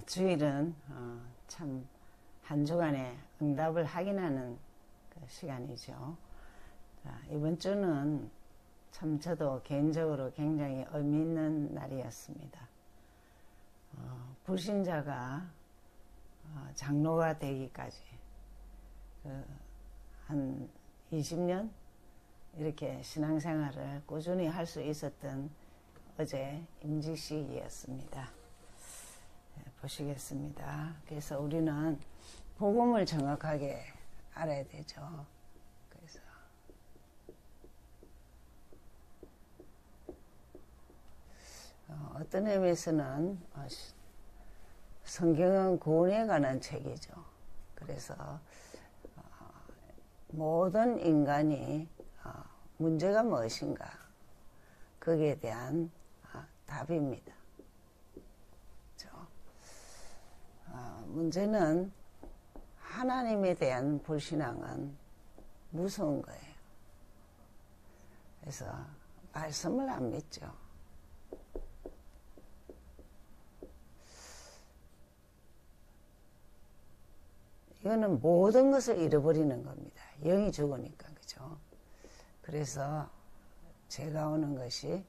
주일은 참 한 주간에 응답을 확인하는 그 시간이죠. 자, 이번 주는 참 저도 개인적으로 굉장히 의미 있는 날이었습니다. 불신자가 장로가 되기까지 한 20년 이렇게 신앙생활을 꾸준히 할 수 있었던 어제 임직식이었습니다. 보시겠습니다. 그래서 우리는 복음을 정확하게 알아야 되죠. 그래서 어떤 의미에서는 성경은 구원에 관한 책이죠. 그래서 모든 인간이 문제가 무엇인가 거기에 대한 답입니다. 그렇죠? 문제는 하나님에 대한 불신앙은 무서운 거예요. 그래서 말씀을 안 믿죠. 이거는 모든 것을 잃어버리는 겁니다. 영이 죽으니까, 그죠? 그래서 죄가 오는 것이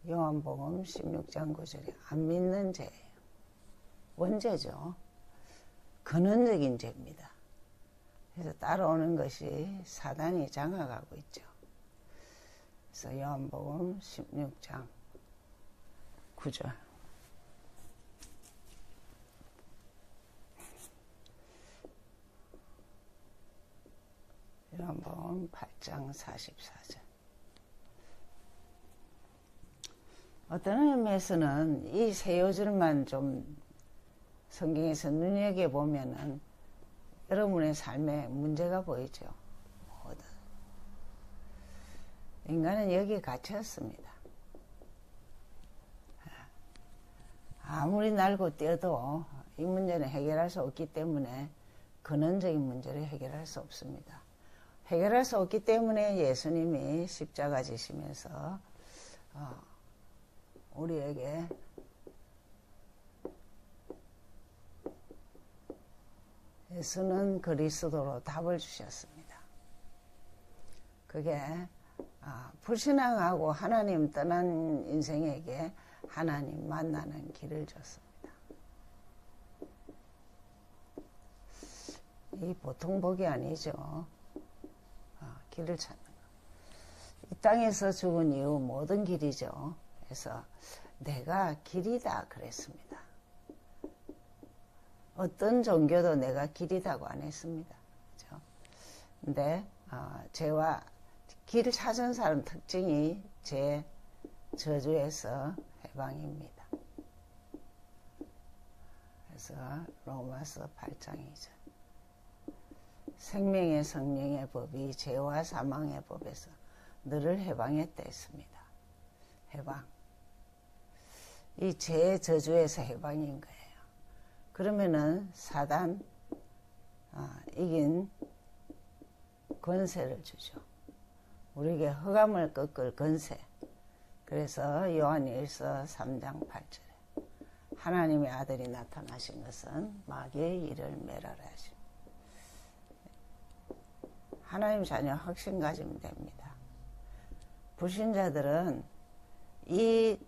요한복음 16장 9절에 안 믿는 죄예요. 원죄죠. 근원적인 죄입니다. 그래서 따라오는 것이 사단이 장악하고 있죠. 그래서 요한복음 16장 9절. 요한복음 8장 44절. 어떤 의미에서는 이 세 요절만 좀 성경에서 눈여겨보면은 여러분의 삶에 문제가 보이죠. 모든. 인간은 여기에 갇혔습니다. 아무리 날고 뛰어도 이 문제는 해결할 수 없기 때문에 근원적인 문제를 해결할 수 없습니다. 해결할 수 없기 때문에 예수님이 십자가 지시면서 우리에게 예수는 그리스도로 답을 주셨습니다. 그게 불신앙하고 하나님 떠난 인생에게 하나님 만나는 길을 줬습니다. 이 보통 복이 아니죠. 길을 찾는 거. 이 땅에서 죽은 이후 모든 길이죠. 그래서 내가 길이다 그랬습니다. 어떤 종교도 내가 길이다고 안 했습니다. 그렇죠? 근데 죄와 길을 찾은 사람 특징이 죄 저주에서 해방입니다. 그래서 로마서 8장이죠. 생명의 성령의 법이 죄와 사망의 법에서 너를 해방했다 했습니다. 해방. 이 죄의 저주에서 해방인 거예요. 그러면은 사단 이긴 권세를 주죠. 우리에게 흑암을 꺾을 권세. 그래서 요한일서 3장 8절에 하나님의 아들이 나타나신 것은 마귀의 일을 멸하라 하십니다. 하나님 자녀 확신 가지면 됩니다. 불신자들은 이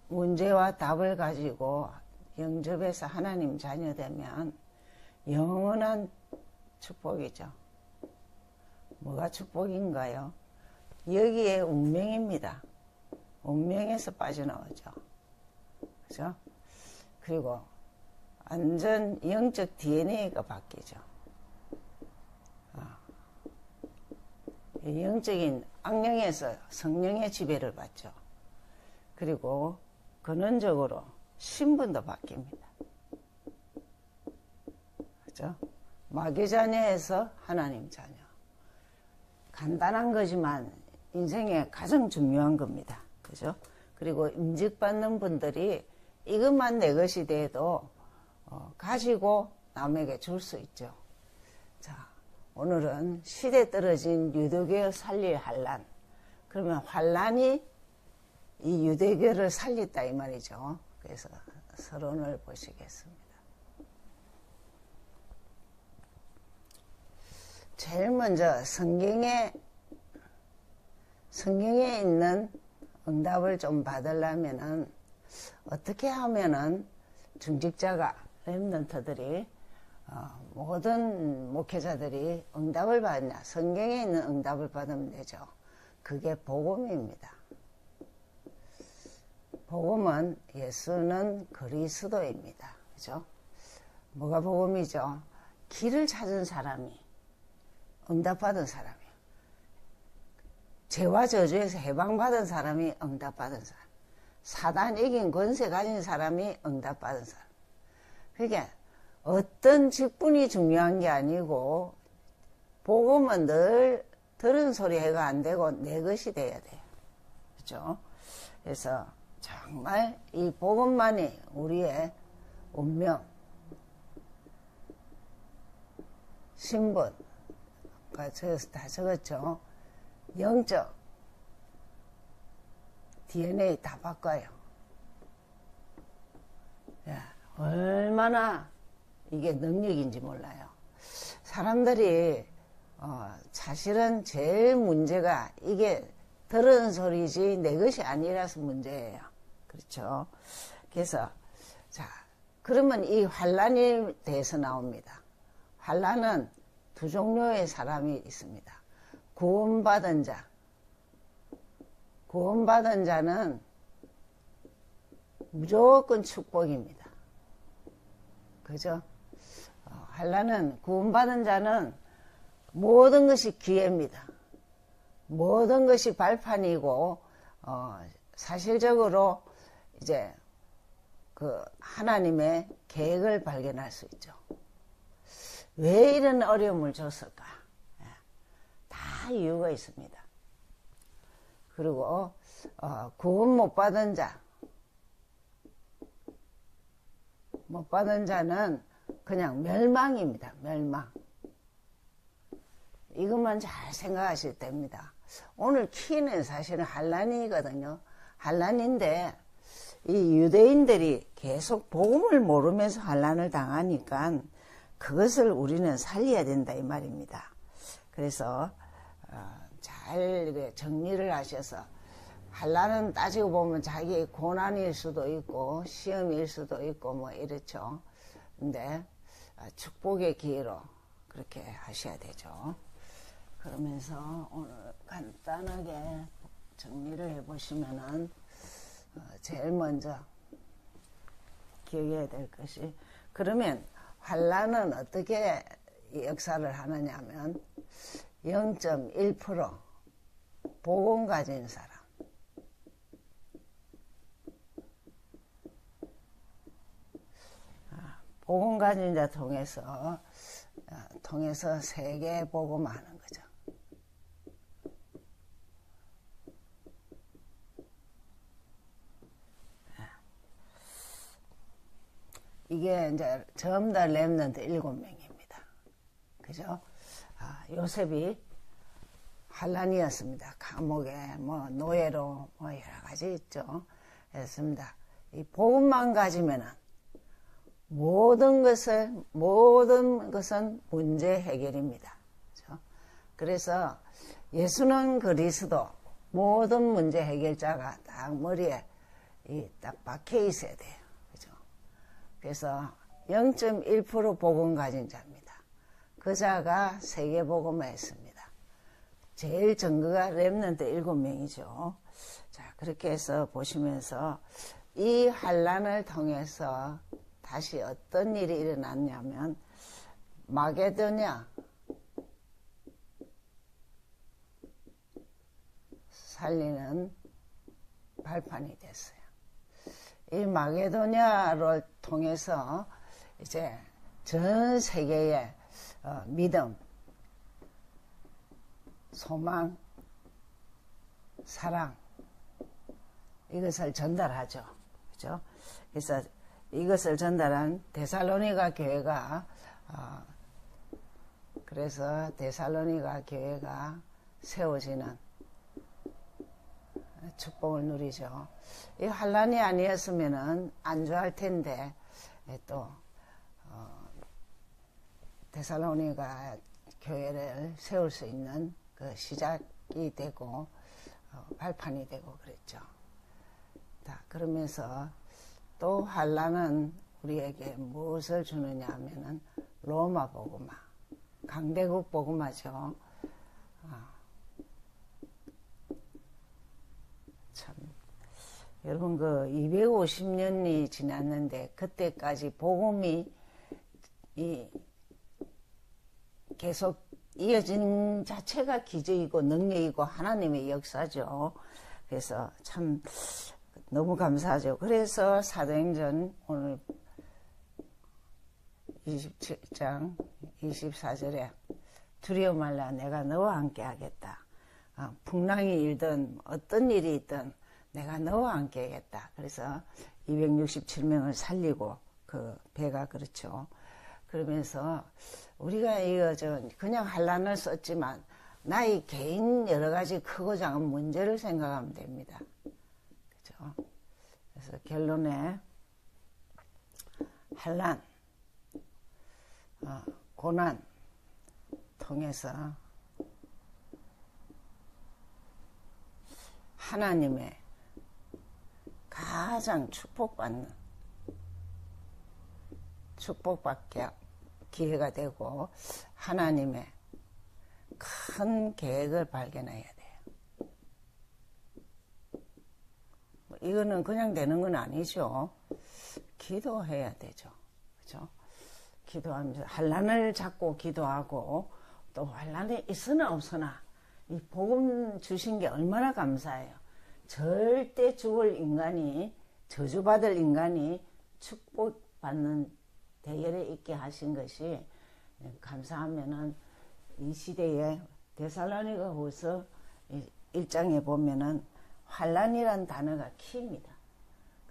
문제와 답을 가지고 영접해서 하나님 자녀 되면 영원한 축복이죠. 뭐가 축복인가요? 여기에 운명입니다. 운명에서 빠져나오죠. 그죠? 그리고 완전 영적 DNA가 바뀌죠. 영적인 악령에서 성령의 지배를 받죠. 그리고 근원적으로 신분도 바뀝니다. 그죠? 마귀 자녀에서 하나님 자녀. 간단한 거지만 인생에 가장 중요한 겁니다. 그죠? 그리고 임직받는 분들이 이것만 내 것이 돼도 가지고 남에게 줄 수 있죠. 자, 오늘은 시대 떨어진 유대교 살릴 환란. 그러면 환란이 이 유대교를 살렸다 이 말이죠. 그래서 서론을 보시겠습니다. 제일 먼저 성경에 있는 응답을 좀 받으려면은 어떻게 하면은 중직자가 렘넌트들이 모든 목회자들이 응답을 받냐? 성경에 있는 응답을 받으면 되죠. 그게 복음입니다. 복음은 예수는 그리스도입니다. 그죠? 뭐가 복음이죠? 길을 찾은 사람이 응답받은 사람이에요. 죄와 저주에서 해방받은 사람이 응답받은 사람. 사단 이긴 권세 가진 사람이 응답받은 사람. 그러니까 어떤 직분이 중요한 게 아니고 복음은 늘 들은 소리 해가 안 되고 내 것이 돼야 돼요. 그렇죠? 그래서 정말 이 복음만이 우리의 운명, 신분, 다 적었죠. 영적 DNA 다 바꿔요. 야, 얼마나 이게 능력인지 몰라요. 사람들이 사실은 제일 문제가 이게 들은 소리지 내 것이 아니라서 문제예요. 그렇죠? 그래서 자 그러면 이 환난에 대해서 나옵니다. 환난은 두 종류의 사람이 있습니다. 구원받은 자. 구원받은 자는 무조건 축복입니다. 그죠? 환난은 구원받은 자는 모든 것이 기회입니다. 모든 것이 발판이고 사실적으로 이제 그 하나님의 계획을 발견할 수 있죠. 왜 이런 어려움을 줬을까? 다 이유가 있습니다. 그리고 구원 못 받은 자, 못 받은 자는 그냥 멸망입니다. 멸망. 이것만 잘 생각하실 때입니다. 오늘 키는 사실은 환난이거든요. 환난인데 이 유대인들이 계속 복음을 모르면서 환난을 당하니까 그것을 우리는 살려야 된다 이 말입니다. 그래서 잘 정리를 하셔서 환난은 따지고 보면 자기 고난일 수도 있고 시험일 수도 있고 뭐 이렇죠. 근데 축복의 기회로 그렇게 하셔야 되죠. 그러면서 오늘 간단하게 정리를 해보시면은 제일 먼저 기억해야 될 것이 그러면 환난은 어떻게 역사를 하느냐 하면 0.1% 복음 가진 사람 복음 가진 자 통해서 세계 복음하는 거죠. 이게 이제 전부 다 렘넌트 7명입니다. 그죠? 요셉이 환난이었습니다. 감옥에 뭐 노예로 뭐 여러 가지 있죠. 했습니다. 이 복음만 가지면은 모든 것은 문제 해결입니다. 그죠? 그래서 예수는 그리스도 모든 문제 해결자가 딱 머리에 딱 박혀 있어야 돼요. 그죠? 그래서 0.1% 복음 가진 자입니다. 그 자가 세계 복음을 했습니다. 제일 증거가 렘넌트 7명이죠. 자, 그렇게 해서 보시면서 이 환난을 통해서 다시 어떤 일이 일어났냐면 마게도냐 살리는 발판이 됐어요. 이 마게도냐를 통해서 이제 전 세계의 믿음, 소망, 사랑 이것을 전달하죠. 그죠? 그래서 이것을 전달한 데살로니가 교회가 그래서 데살로니가 교회가 세워지는 축복을 누리죠. 이 환란이 아니었으면은 안주할 텐데 또 데살로니가 교회를 세울 수 있는 그 시작이 되고 발판이 되고 그랬죠. 그러면서 또 환란은 우리에게 무엇을 주느냐 하면은 로마 복음화, 강대국 복음화죠. 참 여러분 그 250년이 지났는데 그때까지 복음이 계속 이어진 자체가 기적이고 능력이고 하나님의 역사죠. 그래서 참 너무 감사하죠. 그래서 사도행전 오늘 27장 24절에 두려워 말라 내가 너와 함께 하겠다. 풍랑이 일든 어떤 일이 있든 내가 너와 함께 하겠다. 그래서 267명을 살리고 그 배가 그렇죠. 그러면서 우리가 이거 그냥 환란을 썼지만 나의 개인 여러 가지 크고 작은 문제를 생각하면 됩니다. 그죠? 그래서 결론에 환란, 고난 통해서 하나님의 가장 축복받게 기회가 되고 하나님의 큰 계획을 발견해야 돼요. 이거는 그냥 되는 건 아니죠. 기도해야 되죠. 그죠? 기도하면서 환란을 잡고 기도하고 또 환란이 있으나 없으나 이 복음 주신 게 얼마나 감사해요. 절대 죽을 인간이 저주받을 인간이 축복받는 대열에 있게 하신 것이 감사하면은 이 시대에 데살로니가 후서 1장에 보면은 환란이란 단어가 키입니다.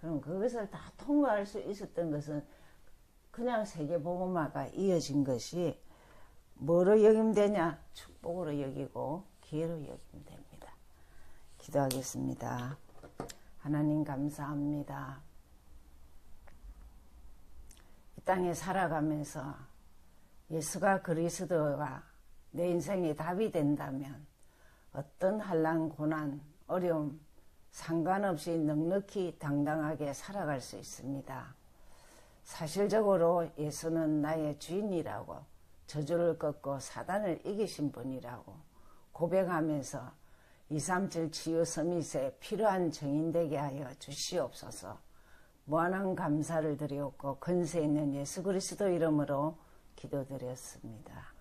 그럼 그것을 다 통과할 수 있었던 것은 그냥 세계복음화가 이어진 것이 뭐로 여기면 되냐? 축복으로 여기고 기회로 여기면 됩니다. 기도하겠습니다. 하나님 감사합니다. 이 땅에 살아가면서 예수가 그리스도가 내 인생의 답이 된다면 어떤 환난, 고난, 어려움 상관없이 넉넉히 당당하게 살아갈 수 있습니다. 사실적으로 예수는 나의 주인이라고 저주를 꺾고 사단을 이기신 분이라고 고백하면서 237 치유 서밋에 필요한 증인 되게 하여 주시옵소서. 무한한 감사를 드리옵고 근세 있는 예수 그리스도 이름으로 기도드렸습니다.